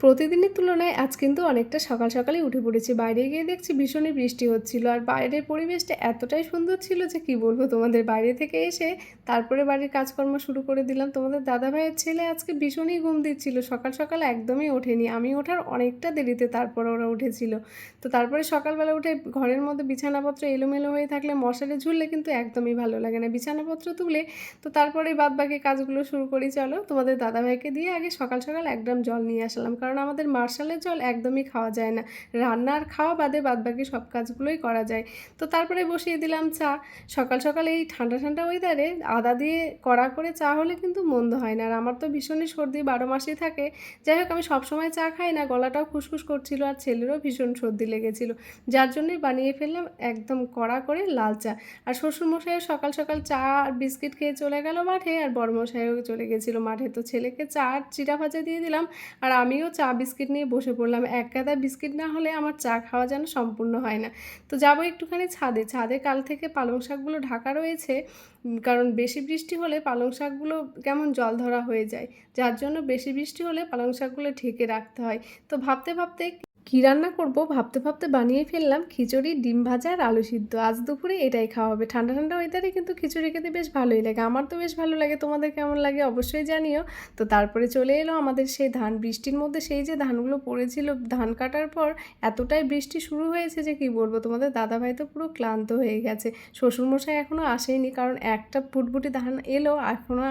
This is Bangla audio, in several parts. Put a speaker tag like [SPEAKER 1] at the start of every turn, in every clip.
[SPEAKER 1] প্রতিদিনের তুলনায় আজ কিন্তু অনেকটা সকাল সকালই উঠে পড়েছি। বাইরে গিয়ে দেখছি ভীষণই বৃষ্টি হচ্ছিল। আর বাইরের পরিবেশটা এতটাই সুন্দর ছিল যে কি বলবো তোমাদের। বাইরে থেকে এসে তারপরে বাড়ির কাজকর্ম শুরু করে দিলাম। তোমাদের দাদাভাইয়ের ছেলে আজকে ভীষণই ঘুম দিচ্ছিল। সকাল সকাল একদমই ওঠেনি। আমি ওঠার অনেকটা দেরিতে তারপরে ওরা উঠেছিল। তো তারপরে সকালবেলা উঠে ঘরের মধ্যে বিছানাপত্র এলোমেলো হয়ে থাকলে মশারি ঝুললে কিন্তু একদমই ভালো লাগে না। বিছানাপত্র তুলে তো তারপরে বাদবাকি কাজগুলো শুরু করি। চলো তোমাদের দাদাভাইকে দিয়ে আগে সকাল সকাল ১ ড্রাম জল নিয়ে আসলাম। কারণ আমাদের মার্শালের জল একদমই খাওয়া যায় না। রান্না আর খাওয়া বাদে বাদবাকি সব কাজগুলোই করা যায়। তো তারপরে বসিয়ে দিলাম চা। সকাল সকাল এই ঠান্ডা ঠান্ডা ওয়েদারে আদা দিয়ে কড়া করে চা হলে কিন্তু মন্দ হয় না। আর আমার তো ভীষণই সর্দি ১২ মাসই থাকে। যাই হোক আমি সবসময় চা খাই না, গলাটাও খুসখুস করছিল আর ছেলেরও ভীষণ সর্দি লেগেছিল। যার জন্যই বানিয়ে ফেললাম একদম কড়া করে লাল চা। আর শ্বশুরমশাইও সকাল সকাল চা আর বিস্কিট খেয়ে চলে গেল মাঠে, আর বড়মশাইও চলে গেছিলো মাঠে। তো ছেলেকে চা আর চিড়া ভাজা দিয়ে দিলাম, আর আমিও চা বিস্কিট নিয়ে বসে পড়লাম। এক গাদা বিস্কিট না হলে আমার চা খাওয়া যেন সম্পূর্ণ হয় না। তো যাবো একটুখানি ছাদে। ছাদে কাল থেকে পালং শাকগুলো ঢাকা রয়েছে, কারণ বেশি বৃষ্টি হলে পালং শাকগুলো কেমন জল ধরা হয়ে যায়। যার জন্য বেশি বৃষ্টি হলে পালং শাকগুলো ঢেকে রাখতে হয়। তো ভাবতে ভাবতে কী রান্না করব ভাবতে ভাবতে বানিয়ে ফেললাম খিচুড়ি, ডিম ভাজা আর আলু সিদ্ধ। আজ দুপুরে এটাই খাওয়া হবে। ঠান্ডা ঠান্ডা ওয়েদারে কিন্তু খিচুড়ি খেতে বেশ ভালোই লাগে। আমার তো বেশ ভালো লাগে, তোমাদের কেমন লাগে অবশ্যই জানিও। তো তারপরে চলে এলো আমাদের সেই ধান। বৃষ্টির মধ্যে সেই যে ধানগুলো পড়েছিল, ধান কাটার পর এতটাই বৃষ্টি শুরু হয়েছে যে কি বলবো তোমাদের, দাদাভাই তো পুরো ক্লান্ত হয়ে গেছে। শ্বশুরমশাই এখনও আসেনি, কারণ একটা ভুটভুটি ধান এলো, এখনও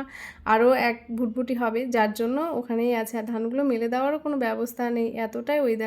[SPEAKER 1] আরও এক ভুটভুটি হবে, যার জন্য ওখানেই আছে। আর ধানগুলো মেলে দেওয়ারও কোনো ব্যবস্থা নেই, এতটাই ওয়েদার